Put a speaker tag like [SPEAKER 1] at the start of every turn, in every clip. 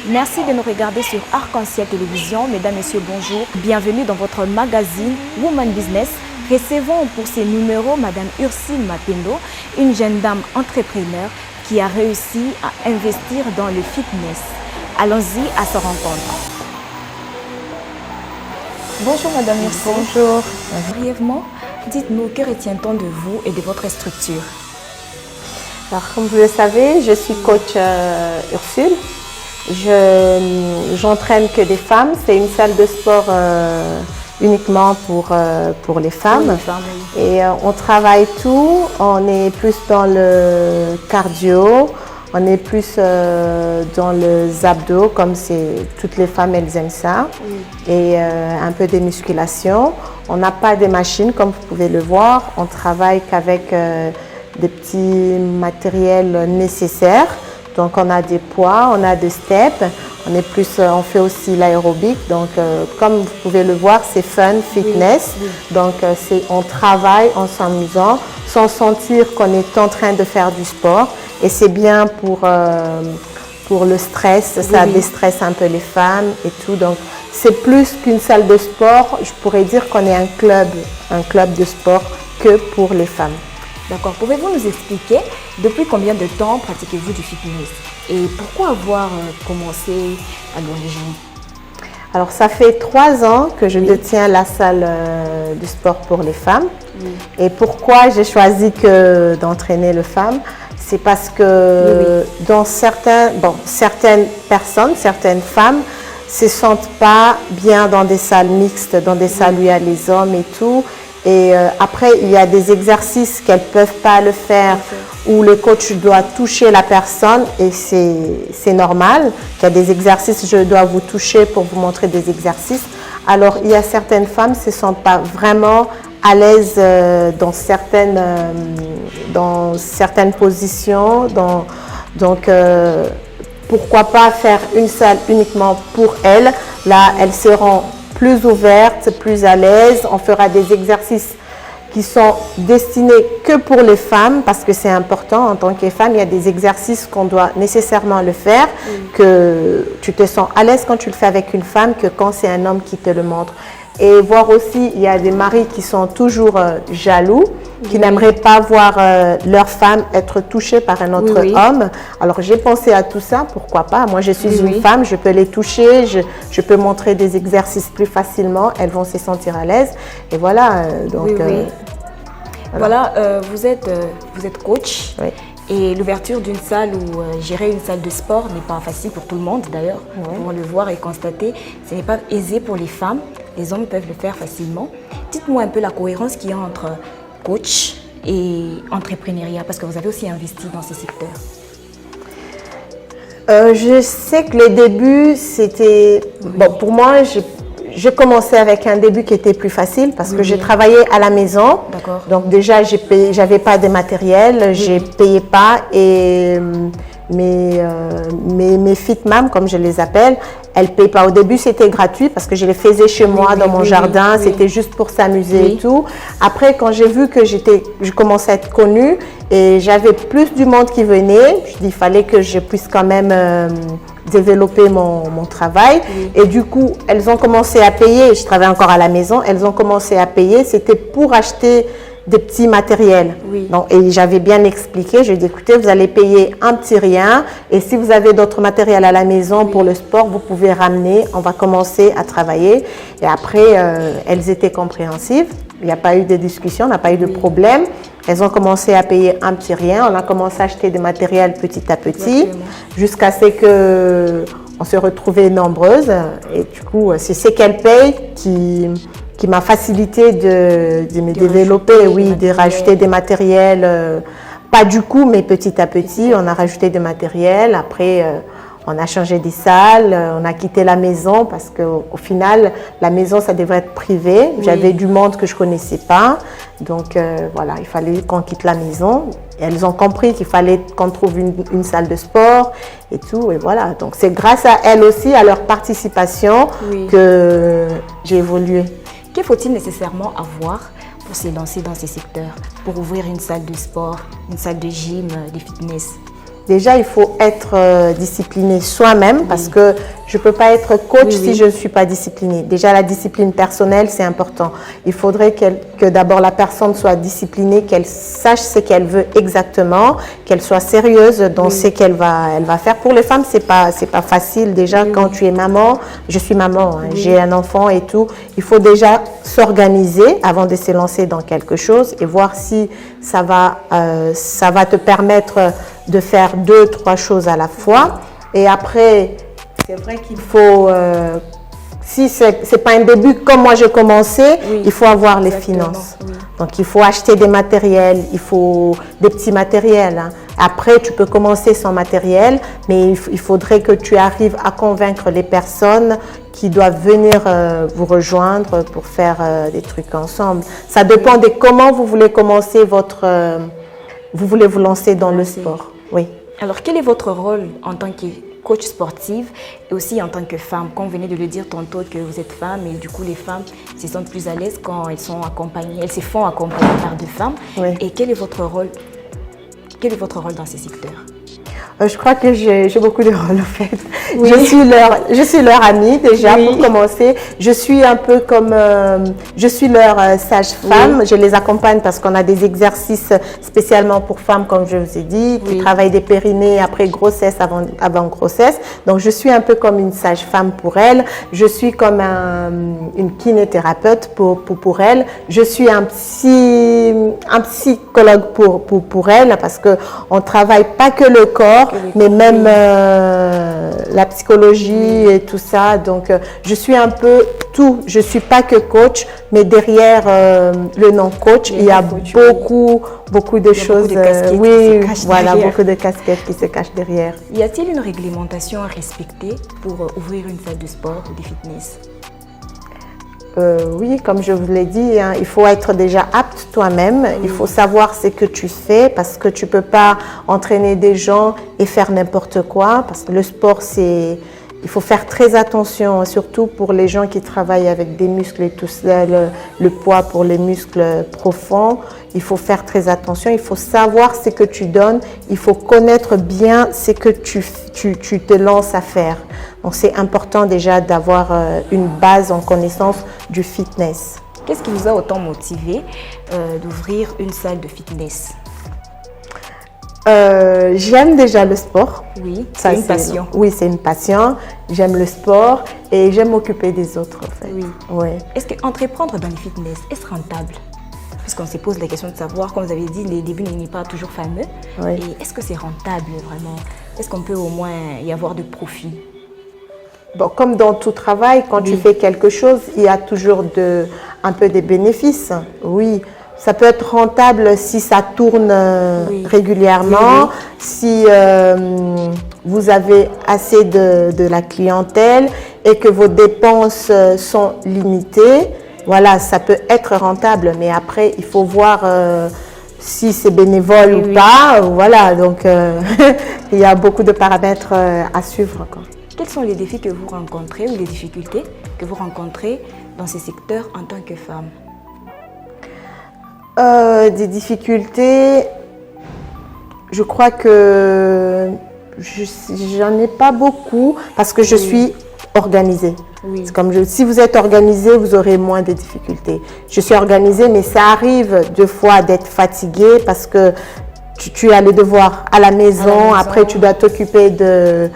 [SPEAKER 1] Merci de nous regarder sur Arc-en-Ciel Télévision. Mesdames, Messieurs, bonjour. Bienvenue dans votre magazine Woman Business. Recevons pour ces numéros Madame Ursine Mapendo, une jeune dame entrepreneur qui a réussi à investir dans le fitness. Allons-y à sa rencontre. Bonjour Madame Ursine.
[SPEAKER 2] Bonjour.
[SPEAKER 1] Brièvement, dites-nous, que retient-on de vous et de votre structure?
[SPEAKER 2] Alors, comme vous le savez, je suis coach Ursule. J'entraîne que des femmes. C'est une salle de sport uniquement pour les femmes. Et on travaille tout. On est plus dans le cardio. On est plus dans les abdos, comme toutes les femmes, elles aiment ça. Et un peu de musculation. On n'a pas de machines, comme vous pouvez le voir. On travaille qu'avec des petits matériels nécessaires. Donc on a des poids, on a des steps, on fait aussi l'aérobic. Donc comme vous pouvez le voir, c'est fun, fitness. Donc on travaille en s'amusant, sans sentir qu'on est en train de faire du sport. Et c'est bien pour le stress, ça déstresse un peu les femmes et tout. Donc c'est plus qu'une salle de sport, je pourrais dire qu'on est un club de sport que pour les femmes.
[SPEAKER 1] D'accord. Pouvez-vous nous expliquer depuis combien de temps pratiquez-vous du fitness et pourquoi avoir commencé à l'origine?
[SPEAKER 2] Alors, ça fait 3 ans que je détiens la salle de sport pour les femmes. Et pourquoi j'ai choisi d'entraîner les femmes? C'est parce que dans certaines personnes, certaines femmes ne se sentent pas bien dans des salles mixtes, dans des salles où il y a les hommes et tout. Et après, il y a des exercices qu'elles ne peuvent pas le faire où le coach doit toucher la personne et c'est normal qu'il y a des exercices, je dois vous toucher pour vous montrer des exercices. Alors, il y a certaines femmes qui ne se sentent pas vraiment à l'aise dans certaines positions. Donc, pourquoi pas faire une salle uniquement pour elles? Là, elles seront plus ouvertes, plus à l'aise. On fera des exercices qui sont destinés que pour les femmes parce que c'est important en tant que femme. Il y a des exercices qu'on doit nécessairement le faire, que tu te sens à l'aise quand tu le fais avec une femme que quand c'est un homme qui te le montre. Et voir aussi, il y a des maris qui sont toujours jaloux, qui n'aimeraient pas voir leur femme être touchée par un autre homme. Alors j'ai pensé à tout ça, pourquoi pas? Moi je suis une femme, je peux les toucher, je peux montrer des exercices plus facilement, elles vont se sentir à l'aise. Et voilà, donc...
[SPEAKER 1] vous êtes coach. Et l'ouverture d'une salle ou gérer une salle de sport n'est pas facile pour tout le monde d'ailleurs. Pour le voir et constater, ce n'est pas aisé pour les femmes. Les hommes peuvent le faire facilement. Dites-moi un peu la cohérence qu'il y a entre coach et entrepreneuriat, parce que vous avez aussi investi dans ces secteurs.
[SPEAKER 2] Je sais que les débuts, c'était... Bon, pour moi, je commençais avec un début qui était plus facile parce que je travaillais à la maison. Donc déjà, j'avais pas de matériel, je payais pas et mes fit mam, comme je les appelle, elles ne payent pas. Au début, c'était gratuit parce que je les faisais chez moi, dans mon jardin. C'était juste pour s'amuser et tout. Après, quand j'ai vu que je commençais à être connue et j'avais plus du monde qui venait, je dis qu'il fallait que je puisse quand même développer mon travail. Et du coup, elles ont commencé à payer. Je travaillais encore à la maison. Elles ont commencé à payer. C'était pour acheter des petits matériels. Donc, et j'avais bien expliqué, j'ai dit écoutez, vous allez payer un petit rien et si vous avez d'autres matériels à la maison pour le sport, vous pouvez ramener, on va commencer à travailler. Et après, elles étaient compréhensives, il n'y a pas eu de discussion, on n'a pas eu de problème. Elles ont commencé à payer un petit rien, on a commencé à acheter des matériels petit à petit, jusqu'à ce que on se retrouvait nombreuses. Et du coup, c'est ce qu'elles payent qui m'a facilité de me développer, de rajouter des matériels, pas du coup, mais petit à petit, on a rajouté des matériels. Après, on a changé des salles, on a quitté la maison parce qu'au final, la maison, ça devrait être privé. J'avais du monde que je ne connaissais pas. Donc, voilà, il fallait qu'on quitte la maison. Et elles ont compris qu'il fallait qu'on trouve une salle de sport et tout. Et voilà, donc c'est grâce à elles aussi, à leur participation, que j'ai évolué.
[SPEAKER 1] Que faut-il nécessairement avoir pour se lancer dans ces secteurs, pour ouvrir une salle de sport, une salle de gym, de fitness?
[SPEAKER 2] Déjà, il faut être discipliné soi-même parce que je ne peux pas être coach si je ne suis pas disciplinée. Déjà, la discipline personnelle, c'est important. Il faudrait que d'abord la personne soit disciplinée, qu'elle sache ce qu'elle veut exactement, qu'elle soit sérieuse dans ce qu'elle va faire. Pour les femmes, c'est pas facile. Déjà, quand tu es maman, je suis maman, hein, j'ai un enfant et tout. Il faut déjà s'organiser avant de se lancer dans quelque chose et voir si ça va te permettre de faire 2, 3 choses à la fois. Et après, c'est vrai qu'il faut, si ce n'est pas un début comme moi j'ai commencé, il faut avoir les finances. Donc il faut acheter des matériels, il faut des petits matériels. Hein. Après, tu peux commencer sans matériel, mais il faudrait que tu arrives à convaincre les personnes qui doivent venir vous rejoindre pour faire des trucs ensemble. Ça dépend de comment vous voulez commencer vous voulez vous lancer dans le sport. Oui.
[SPEAKER 1] Alors, quel est votre rôle en tant que coach sportive et aussi en tant que femme? Comme vous venez de le dire tantôt que vous êtes femme et du coup les femmes se sentent plus à l'aise quand elles sont accompagnées, elles se font accompagner par deux femmes. Oui. Et quel est votre rôle dans ces secteurs?
[SPEAKER 2] Je crois que j'ai beaucoup de rôles en fait. Oui. Je suis leur amie déjà pour commencer. Je suis un peu comme, je suis leur sage-femme. Oui. Je les accompagne parce qu'on a des exercices spécialement pour femmes, comme je vous ai dit, qui travaillent des périnées après grossesse, avant grossesse. Donc je suis un peu comme une sage-femme pour elles. Je suis comme une kinésithérapeute pour elles. Je suis un psychologue pour elles parce que on travaille pas que le corps, mais même la psychologie et tout ça. Donc, je suis un peu tout. Je ne suis pas que coach, mais derrière le nom coach, il y a beaucoup de choses. Beaucoup de casquettes qui se cachent derrière.
[SPEAKER 1] Y a-t-il une réglementation à respecter pour ouvrir une salle de sport ou de fitness?
[SPEAKER 2] Oui, comme je vous l'ai dit, hein, il faut être déjà apte toi-même. Il faut savoir ce que tu fais parce que tu ne peux pas entraîner des gens et faire n'importe quoi. Parce que le sport, il faut faire très attention, surtout pour les gens qui travaillent avec des muscles et tout ça, le poids pour les muscles profonds. Il faut faire très attention, il faut savoir ce que tu donnes, il faut connaître bien ce que tu te lances à faire. Donc c'est important déjà d'avoir une base en connaissance du fitness.
[SPEAKER 1] Qu'est-ce qui vous a autant motivé d'ouvrir une salle de fitness?
[SPEAKER 2] J'aime déjà le sport.
[SPEAKER 1] Oui, c'est une passion.
[SPEAKER 2] Oui, c'est une passion. J'aime le sport et j'aime m'occuper des autres en fait.
[SPEAKER 1] Oui.
[SPEAKER 2] Ouais.
[SPEAKER 1] Est-ce qu'entreprendre dans le fitness, est-ce rentable? Puisqu'on se pose la question de savoir, comme vous avez dit, les débuts n'est pas toujours fameux. Oui. Et est-ce que c'est rentable vraiment? Est-ce qu'on peut au moins y avoir de profit?
[SPEAKER 2] Bon, comme dans tout travail, quand tu fais quelque chose, il y a toujours un peu des bénéfices. Oui, ça peut être rentable si ça tourne régulièrement, si vous avez assez de la clientèle et que vos dépenses sont limitées. Voilà, ça peut être rentable, mais après, il faut voir si c'est bénévole ou pas. Voilà, donc il y a beaucoup de paramètres à suivre, quoi.
[SPEAKER 1] Quels sont les défis que vous rencontrez ou les difficultés que vous rencontrez dans ces secteurs en tant que femme?
[SPEAKER 2] Des difficultés, je crois que j'en ai pas beaucoup parce que je suis organisée. Oui. C'est comme si vous êtes organisé, vous aurez moins de difficultés. Je suis organisée, mais ça arrive deux fois d'être fatiguée parce que tu as les devoirs à la maison, après tu dois t'occuper de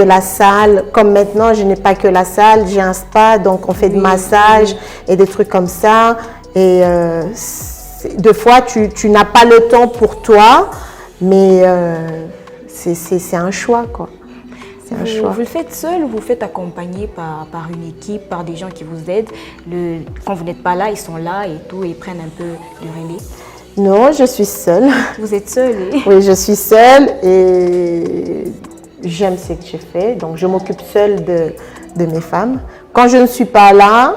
[SPEAKER 2] la salle. Comme maintenant, je n'ai pas que la salle, j'ai un spa, donc on fait des massages et des trucs comme ça. Et deux fois, tu n'as pas le temps pour toi, mais c'est un choix, quoi.
[SPEAKER 1] Vous le faites seul ou vous faites accompagner par une équipe, par des gens qui vous aident? Quand vous n'êtes pas là, ils sont là et tout, et ils prennent un peu le relais?
[SPEAKER 2] Non, je suis seule.
[SPEAKER 1] Vous êtes seule?
[SPEAKER 2] Oui, je suis seule et j'aime ce que je fais. Donc, je m'occupe seule de mes femmes. Quand je ne suis pas là,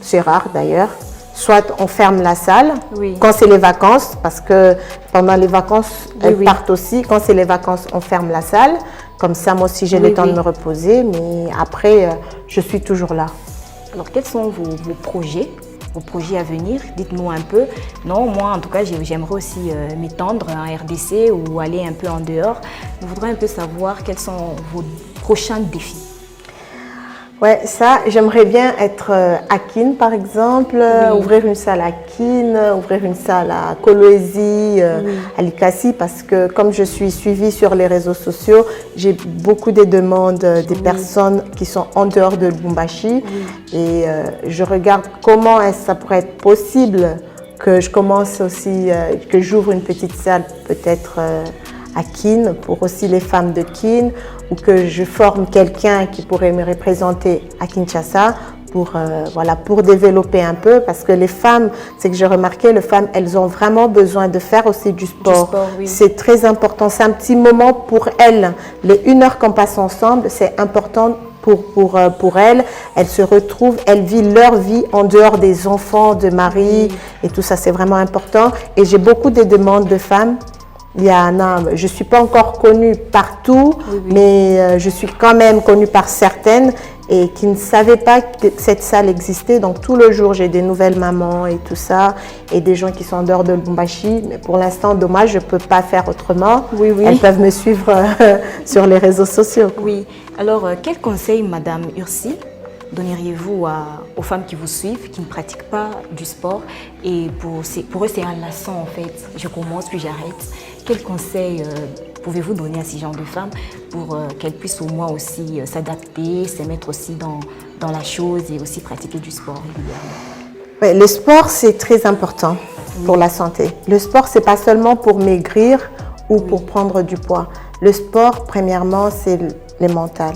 [SPEAKER 2] c'est rare d'ailleurs, soit on ferme la salle quand c'est les vacances, parce que pendant les vacances, elles partent aussi. Quand c'est les vacances, on ferme la salle. Comme ça, moi aussi, j'ai le temps de me reposer. Mais après, je suis toujours là.
[SPEAKER 1] Alors, quels sont vos projets vos projets à venir? Dites-nous un peu. Non, moi en tout cas, j'aimerais aussi m'étendre en RDC ou aller un peu en dehors. Je voudrais un peu savoir quels sont vos prochains défis.
[SPEAKER 2] Ouais, ça, j'aimerais bien être à Kin, par exemple, ouvrir une salle à Kin, ouvrir une salle à Kolwezi, à Likasi, parce que comme je suis suivie sur les réseaux sociaux, j'ai beaucoup de demandes des personnes qui sont en dehors de Lubumbashi et je regarde comment ça pourrait être possible que je commence aussi, que j'ouvre une petite salle peut-être à Kin, pour aussi les femmes de Kin, ou que je forme quelqu'un qui pourrait me représenter à Kinshasa pour, voilà, pour développer un peu, parce que les femmes, c'est que j'ai remarqué, les femmes, elles ont vraiment besoin de faire aussi du sport.
[SPEAKER 1] Oui.
[SPEAKER 2] C'est très important, c'est un petit moment pour elles. Les 1 heure qu'on passe ensemble, c'est important pour elles. Elles se retrouvent, elles vivent leur vie en dehors des enfants, de mari, et tout ça, c'est vraiment important. Et j'ai beaucoup de demandes de femmes. Je ne suis pas encore connue partout, mais je suis quand même connue par certaines et qui ne savaient pas que cette salle existait. Donc tout le jour, j'ai des nouvelles mamans et tout ça, et des gens qui sont en dehors de Lubumbashi. Mais pour l'instant, dommage, je ne peux pas faire autrement. Elles peuvent me suivre sur les réseaux sociaux.
[SPEAKER 1] Oui. Alors, quel conseil, Madame Ursi, donneriez-vous aux femmes qui vous suivent, qui ne pratiquent pas du sport? Et pour eux, c'est un lassant en fait. Je commence, puis j'arrête. Quel conseil pouvez-vous donner à ces genres de femmes pour qu'elles puissent au moins aussi s'adapter, se mettre aussi dans la chose et aussi pratiquer du sport régulièrement?
[SPEAKER 2] Ouais, le sport, c'est très important pour la santé. Le sport, c'est pas seulement pour maigrir ou pour prendre du poids. Le sport, premièrement, c'est le mental.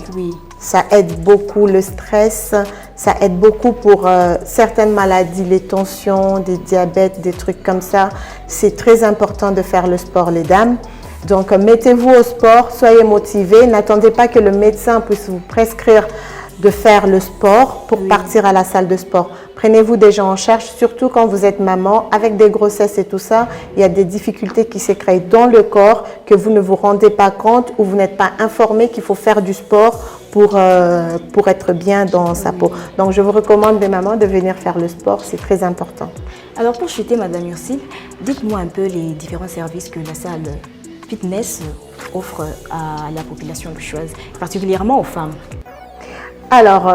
[SPEAKER 2] Ça aide beaucoup le stress, ça aide beaucoup pour certaines maladies, les tensions, des diabètes, des trucs comme ça. C'est très important de faire le sport, les dames. Donc, mettez-vous au sport, soyez motivés. N'attendez pas que le médecin puisse vous prescrire de faire le sport pour partir à la salle de sport. Prenez-vous des gens en charge, surtout quand vous êtes maman, avec des grossesses et tout ça. Il y a des difficultés qui se créent dans le corps que vous ne vous rendez pas compte ou vous n'êtes pas informé qu'il faut faire du sport pour être bien dans sa peau. Donc, je vous recommande des mamans de venir faire le sport, c'est très important.
[SPEAKER 1] Alors, pour chuter, Madame Ursule, dites-moi un peu les différents services que la salle fitness offre à la population louchoise, particulièrement aux femmes.
[SPEAKER 2] Alors,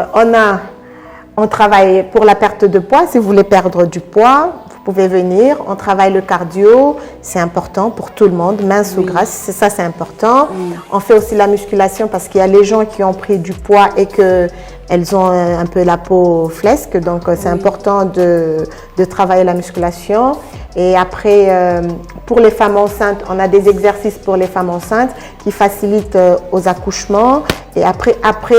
[SPEAKER 2] on travaille pour la perte de poids. Si vous voulez perdre du poids, vous pouvez venir. On travaille le cardio, c'est important pour tout le monde, mince ou grasse, ça c'est important. On fait aussi la musculation parce qu'il y a les gens qui ont pris du poids et qu'elles ont un peu la peau flasque, donc c'est important de travailler la musculation. Et après, pour les femmes enceintes, on a des exercices pour les femmes enceintes qui facilitent aux accouchements. Et après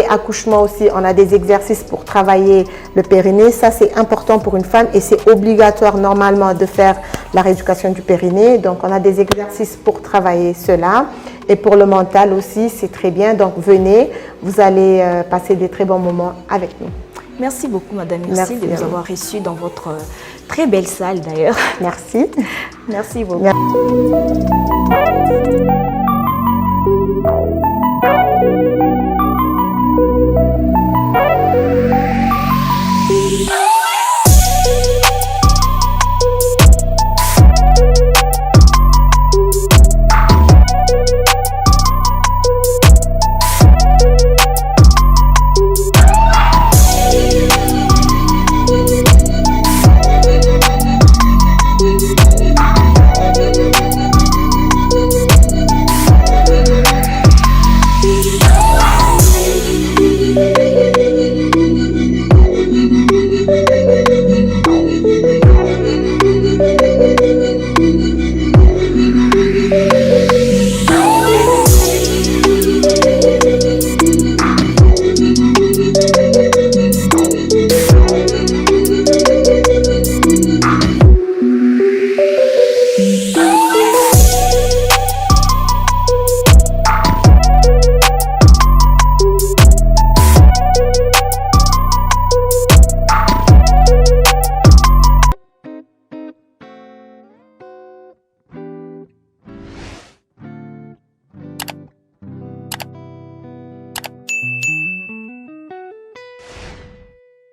[SPEAKER 2] accouchement aussi, on a des exercices pour travailler le périnée. Ça, c'est important pour une femme et c'est obligatoire normalement de faire la rééducation du périnée. Donc, on a des exercices pour travailler cela. Et pour le mental aussi, c'est très bien. Donc, venez, vous allez passer des très bons moments avec nous.
[SPEAKER 1] Merci beaucoup, Madame Ursule, de nous avoir reçus dans votre très belle salle d'ailleurs.
[SPEAKER 2] Merci.
[SPEAKER 1] Merci beaucoup.
[SPEAKER 2] Merci.